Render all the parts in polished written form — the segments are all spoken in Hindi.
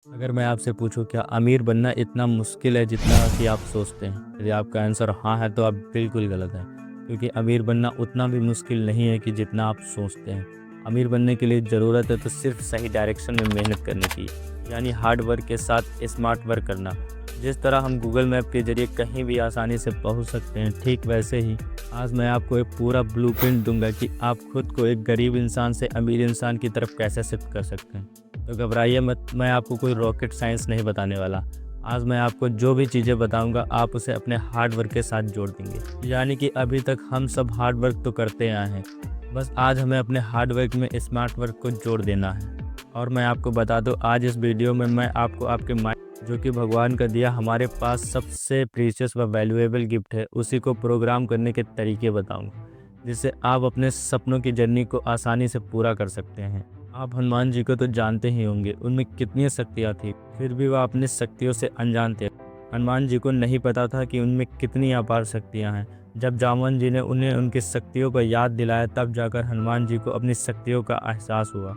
अगर मैं आपसे पूछूं क्या अमीर बनना इतना मुश्किल है जितना कि आप सोचते हैं? यदि आपका आंसर हाँ है तो आप बिल्कुल गलत हैं, क्योंकि अमीर बनना उतना भी मुश्किल नहीं है कि जितना आप सोचते हैं। अमीर बनने के लिए ज़रूरत है तो सिर्फ सही डायरेक्शन में मेहनत करने की, यानी हार्ड वर्क के साथ स्मार्ट वर्क करना। जिस तरह हम गूगल मैप के जरिए कहीं भी आसानी से पहुंच सकते हैं, ठीक वैसे ही आज मैं आपको एक पूरा ब्लूप्रिंट दूंगा कि आप खुद को एक गरीब इंसान से अमीर इंसान की तरफ कैसे शिफ्ट कर सकते हैं। तो घबराइए मत, मैं आपको कोई रॉकेट साइंस नहीं बताने वाला। आज मैं आपको जो भी चीज़ें बताऊंगा आप उसे अपने हार्ड वर्क के साथ जोड़ देंगे। यानी कि अभी तक हम सब हार्ड वर्क तो करते आए हैं, बस आज हमें अपने हार्ड वर्क में स्मार्ट वर्क को जोड़ देना है। और मैं आपको बता दूं, आज इस वीडियो में मैं आपको आपके माइंड, जो कि भगवान का दिया हमारे पास सबसे प्रीशियस व वैल्यूएबल गिफ्ट है, उसी को प्रोग्राम करने के तरीके बताऊंगा, जिससे आप अपने सपनों की जर्नी को आसानी से पूरा कर सकते हैं। आप हनुमान जी को तो जानते ही होंगे, उनमें कितनी शक्तियाँ थी, फिर भी वह अपनी शक्तियों से अनजान थे। हनुमान जी को नहीं पता था कि उनमें कितनी अपार शक्तियाँ हैं। जब जामवन जी ने उन्हें उनकी शक्तियों को याद दिलाया, तब जाकर हनुमान जी को अपनी शक्तियों का एहसास हुआ।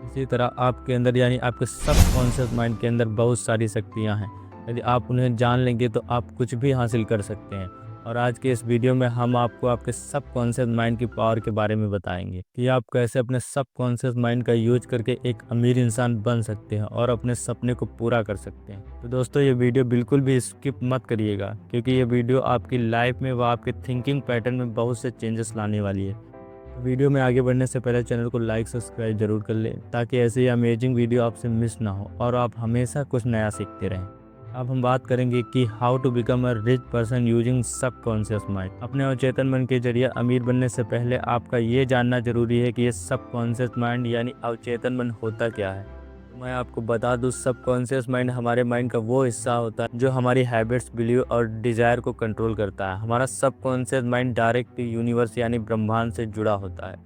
इसी तरह आपके अंदर, यानी आपके सबकॉन्शियस माइंड के अंदर बहुत सारी शक्तियाँ हैं। यदि आप उन्हें जान लेंगे तो आप कुछ भी हासिल कर सकते हैं। और आज के इस वीडियो में हम आपको आपके सबकॉन्शियस माइंड की पावर के बारे में बताएंगे कि आप कैसे अपने सबकॉन्शियस माइंड का यूज करके एक अमीर इंसान बन सकते हैं और अपने सपने को पूरा कर सकते हैं। तो दोस्तों, ये वीडियो बिल्कुल भी स्किप मत करिएगा, क्योंकि ये वीडियो आपकी लाइफ में व आपके थिंकिंग पैटर्न में बहुत से चेंजेस लाने वाली है। तो वीडियो में आगे बढ़ने से पहले चैनल को लाइक सब्सक्राइब जरूर कर लें, ताकि ऐसे ही अमेजिंग वीडियो आपसे मिस ना हो और आप हमेशा कुछ नया सीखते रहें। अब हम बात करेंगे कि how to become a rich person using subconscious mind. अपने अवचेतन मन के जरिए अमीर बनने से पहले आपका ये जानना जरूरी है कि ये सबकॉन्शियस माइंड यानी अवचेतन मन होता क्या है। तो मैं आपको बता दूं, सबकॉन्शियस माइंड हमारे माइंड का वो हिस्सा होता है जो हमारी हैबिट्स, बिलीव और डिजायर को कंट्रोल करता है। हमारा सबकॉन्शियस माइंड डायरेक्ट यूनिवर्स यानी ब्रह्मांड से जुड़ा होता है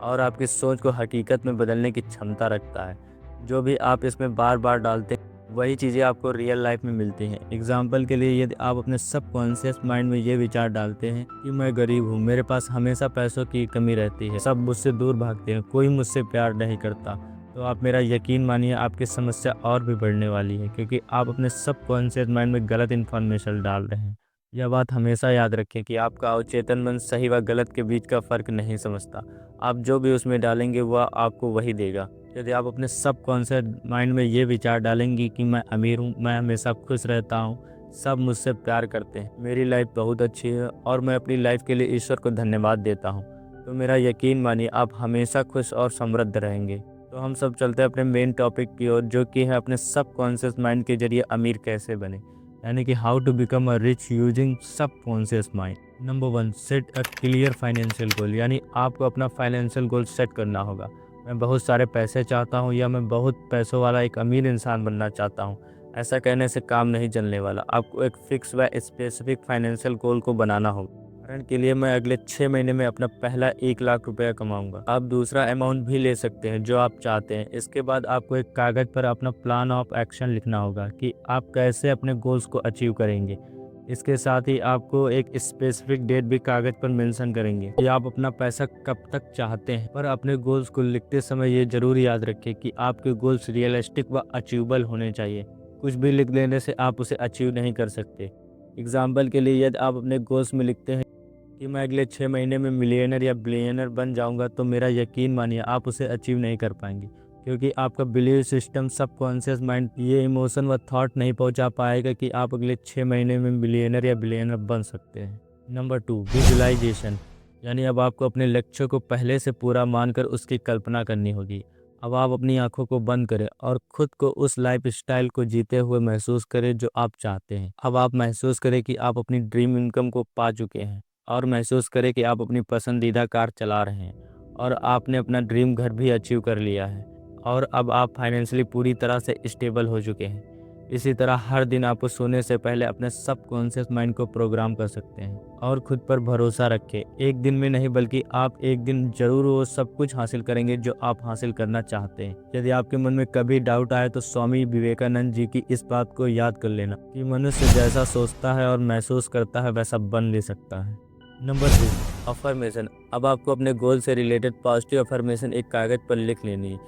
और आपकी सोच को हकीकत में बदलने की क्षमता रखता है। जो भी आप इसमें बार बार डालते हैं, वही चीज़ें आपको रियल लाइफ में मिलती हैं। एग्जाम्पल के लिए, यदि आप अपने सबकॉन्शियस माइंड में ये विचार डालते हैं कि मैं गरीब हूँ, मेरे पास हमेशा पैसों की कमी रहती है, सब मुझसे दूर भागते हैं, कोई मुझसे प्यार नहीं करता, तो आप मेरा यकीन मानिए आपकी समस्या और भी बढ़ने वाली है, क्योंकि आप अपने सबकॉन्शियस माइंड में गलत इन्फॉर्मेशन डाल रहे हैं। यह बात हमेशा याद रखें कि आपका अवचेतन मन सही व गलत के बीच का फ़र्क नहीं समझता। आप जो भी उसमें डालेंगे वह आपको वही देगा। यदि आप अपने सबकॉन्शियस माइंड में ये विचार डालेंगे कि मैं अमीर हूँ, मैं हमेशा खुश रहता हूँ, सब मुझसे प्यार करते हैं, मेरी लाइफ बहुत अच्छी है और मैं अपनी लाइफ के लिए ईश्वर को धन्यवाद देता हूँ, तो मेरा यकीन मानिए आप हमेशा खुश और समृद्ध रहेंगे। तो हम सब चलते हैं अपने मेन टॉपिक की ओर, जो कि है अपने सबकॉन्शियस माइंड के जरिए अमीर कैसे बने, यानी कि how to become a rich using subconscious mind. Number 1, set a clear financial goal, यानी आपको अपना फाइनेंशियल गोल सेट करना होगा। मैं बहुत सारे पैसे चाहता हूँ या मैं बहुत पैसों वाला एक अमीर इंसान बनना चाहता हूँ, ऐसा कहने से काम नहीं चलने वाला। आपको एक फिक्स व स्पेसिफिक फाइनेंशियल गोल को बनाना होगा। उदाहरण के लिए, मैं अगले 6 महीने में अपना पहला 1 लाख रुपया कमाऊंगा। आप दूसरा अमाउंट भी ले सकते हैं जो आप चाहते हैं। इसके बाद आपको एक कागज़ पर अपना प्लान ऑफ एक्शन लिखना होगा कि आप कैसे अपने गोल्स को अचीव करेंगे। इसके साथ ही आपको एक स्पेसिफिक डेट भी कागज़ पर मेंशन करेंगे कि आप अपना पैसा कब तक चाहते हैं। पर अपने गोल्स को लिखते समय ये जरूर याद रखें कि आपके गोल्स रियलिस्टिक व अचीवेबल होने चाहिए। कुछ भी लिख देने से आप उसे अचीव नहीं कर सकते। एग्जाम्पल के लिए, यदि आप अपने गोल्स में लिखते हैं कि मैं अगले 6 महीने में मिलियनर या बिलियनर बन जाऊंगा, तो मेरा यकीन मानिए आप उसे अचीव नहीं कर पाएंगे, क्योंकि आपका बिलीव सिस्टम, सबकॉन्शियस माइंड ये इमोशन व थॉट नहीं पहुंचा पाएगा कि आप अगले 6 महीने में मिलियनर या बिलियनर बन सकते हैं। नंबर 2, विजुअलाइजेशन, यानी अब आपको अपने लक्ष्य को पहले से पूरा मानकर उसकी कल्पना करनी होगी। अब आप अपनी आंखों को बंद करें और खुद को उस लाइफ स्टाइल को जीते हुए महसूस करें जो आप चाहते हैं। अब आप महसूस करें कि आप अपनी ड्रीम इनकम को पा चुके हैं, और महसूस करें कि आप अपनी पसंदीदा कार चला रहे हैं और आपने अपना ड्रीम घर भी अचीव कर लिया है, और अब आप फाइनेंशियली पूरी तरह से स्टेबल हो चुके हैं। इसी तरह हर दिन आपको सोने से पहले अपने सबकॉन्शियस माइंड को प्रोग्राम कर सकते हैं और खुद पर भरोसा रखें। एक दिन में नहीं, बल्कि आप एक दिन जरूर वो सब कुछ हासिल करेंगे जो आप हासिल करना चाहते हैं। यदि आपके मन में कभी डाउट आए तो स्वामी विवेकानंद जी की इस बात को याद कर लेना कि मनुष्य जैसा सोचता है और महसूस करता है, वैसा बन ले सकता है। Number 3, affirmation. अब आपको अपने गोल से रिलेटेड पॉजिटिव अफर्मेशन एक कागज़ पर लिख लेनी है।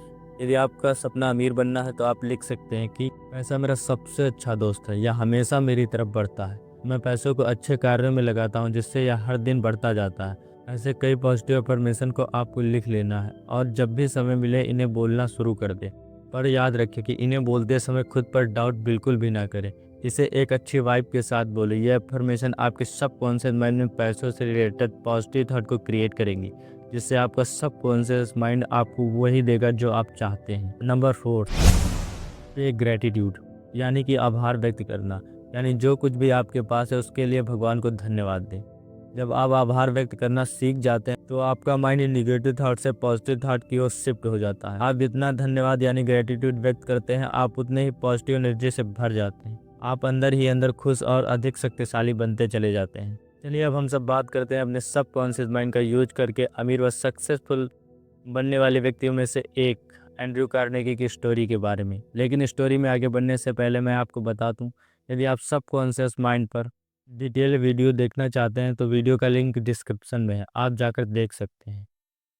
यदि आपका सपना अमीर बनना है तो आप लिख सकते हैं कि पैसा मेरा सबसे अच्छा दोस्त है, यह हमेशा मेरी तरफ बढ़ता है। मैं पैसों को अच्छे कार्यों में लगाता हूँ जिससे यह हर दिन बढ़ता जाता है। ऐसे कई पॉजिटिव अफर्मेशन को आपको लिख लेना है और जब भी समय मिले इन्हें बोलना शुरू कर दें। पर याद रखें कि इन्हें बोलते समय खुद पर डाउट बिल्कुल भी ना करें। इसे एक अच्छी वाइब के साथ बोलें। यह अफर्मेशन आपके सबकॉन्शियस माइंड में पैसों से रिलेटेड पॉजिटिव थॉट को क्रिएट करेंगी, जिससे आपका सबकॉन्शियस माइंड आपको वही देगा जो आप चाहते हैं। नंबर 4, पे ग्रेटिट्यूड, यानी कि आभार व्यक्त करना। यानी जो कुछ भी आपके पास है उसके लिए भगवान को धन्यवाद दें। जब आप आभार व्यक्त करना सीख जाते हैं तो आपका माइंड निगेटिव थॉट से पॉजिटिव थॉट की ओर शिफ्ट हो जाता है। आप जितना धन्यवाद यानी ग्रेटिट्यूड व्यक्त करते हैं, आप उतने ही पॉजिटिव एनर्जी से भर जाते हैं। आप अंदर ही अंदर खुश और अधिक शक्तिशाली बनते चले जाते हैं। चलिए अब हम सब बात करते हैं अपने सबकॉन्शियस माइंड का यूज करके अमीर व सक्सेसफुल बनने वाले व्यक्तियों में से एक एंड्रयू कार्नेगी की स्टोरी के बारे में। लेकिन स्टोरी में आगे बढ़ने से पहले मैं आपको बता दूं, यदि आप सबकॉन्शियस माइंड पर डिटेल वीडियो देखना चाहते हैं तो वीडियो का लिंक डिस्क्रिप्शन में है, आप जाकर देख सकते हैं।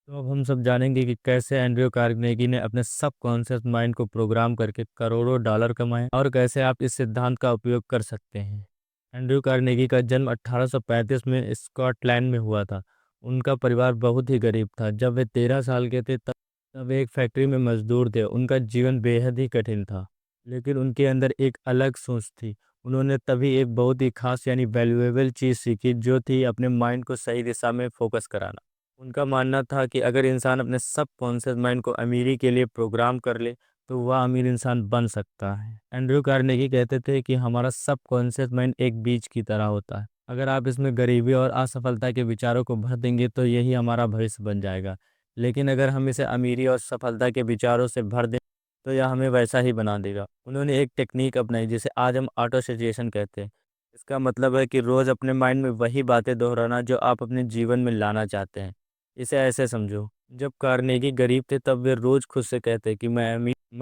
तो अब हम सब जानेंगे कि कैसे एंड्रयू कार्नेगी ने अपने सबकॉन्शियस माइंड को प्रोग्राम करके करोड़ों डॉलर कमाए और कैसे आप इस सिद्धांत का उपयोग कर सकते हैं। एंड्रयू कार्नेगी का जन्म 1835 में स्कॉटलैंड में हुआ था। उनका परिवार बहुत ही गरीब था। जब वे 13 साल के थे तब वे एक फैक्ट्री में मजदूर थे। उनका जीवन बेहद ही कठिन था, लेकिन उनके अंदर एक अलग सोच थी। उन्होंने तभी एक बहुत ही खास यानी वैल्यूएबल चीज़ सीखी, जो थी अपने माइंड को सही दिशा में फोकस कराना। उनका मानना था कि अगर इंसान अपने सबकॉन्शियस माइंड को अमीरी के लिए प्रोग्राम कर ले तो वह अमीर इंसान बन सकता है। एंड्रयू कार्नेगी कहते थे कि हमारा सबकॉन्शियस माइंड एक बीज की तरह होता है। अगर आप इसमें गरीबी और असफलता के विचारों को भर देंगे तो यही हमारा भविष्य बन जाएगा। लेकिन अगर हम इसे अमीरी और सफलता के विचारों से भर दें तो यह हमें वैसा ही बना देगा। उन्होंने एक टेक्निक अपनाई जिसे आज हम ऑटो सजेशन कहते हैं। इसका मतलब है कि रोज़ अपने माइंड में वही बातें दोहराना जो आप अपने जीवन में लाना चाहते हैं। इसे ऐसे समझो, जब कार्नेगी गरीब थे तब वे रोज़ खुद से कहते कि मैं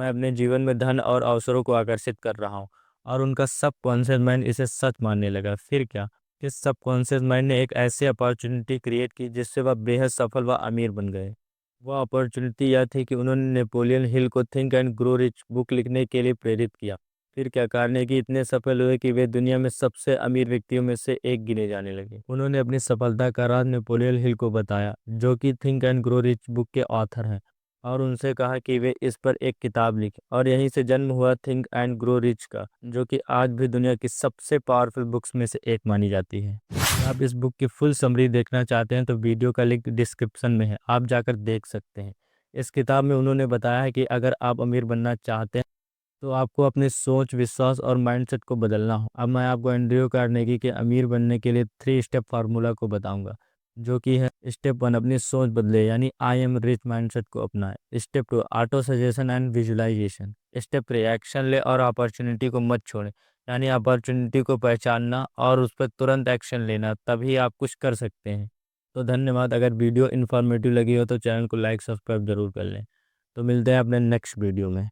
अपने जीवन में धन और अवसरों को आकर्षित कर रहा हूँ, और उनका सबकॉन्शियस माइंड इसे सच मानने लगा। फिर क्या, कि सबकॉन्शियस माइंड ने एक ऐसी अपॉर्चुनिटी क्रिएट की जिससे वह बेहद सफल व अमीर बन गए। वह अपॉर्चुनिटी यह थी कि उन्होंने नेपोलियन हिल को think and grow rich book लिखने के लिए प्रेरित किया। फिर क्या, कार्नेगी इतने सफल हुए कि वे दुनिया में सबसे अमीर व्यक्तियों में से एक गिने जाने लगे। उन्होंने अपनी सफलता का राज नेपोलियन हिल को बताया, जो कि think and grow rich book के ऑथर हैं, और उनसे कहा कि वे इस पर एक किताब लिखें। और यहीं से जन्म हुआ थिंक एंड ग्रो रिच का, जो कि आज भी दुनिया की सबसे पावरफुल बुक्स में से एक मानी जाती है। आप इस बुक की फुल समरी देखना चाहते हैं तो वीडियो का लिंक डिस्क्रिप्शन में है, आप जाकर देख सकते हैं। इस किताब में उन्होंने बताया है कि अगर आप अमीर बनना चाहते हैं तो आपको अपनी सोच, विश्वास और माइंडसेट को बदलना हो। अब मैं आपको एंड्रयू कार्नेगी के अमीर बनने के लिए 3 स्टेप फार्मूला को बताऊंगा, जो कि है: स्टेप 1, अपनी सोच बदले यानी आई एम रिच माइंडसेट को अपनाएं। Step 2, autosuggestion and visualisation. Step 3, action ले और अपॉर्चुनिटी को मत छोड़ें, यानी अपॉर्चुनिटी को पहचानना और उस पर तुरंत एक्शन लेना, तभी आप कुछ कर सकते हैं। तो धन्यवाद। अगर वीडियो इन्फॉर्मेटिव लगी हो तो चैनल को लाइक सब्सक्राइब जरूर कर लें। तो मिलते हैं अपने नेक्स्ट वीडियो में।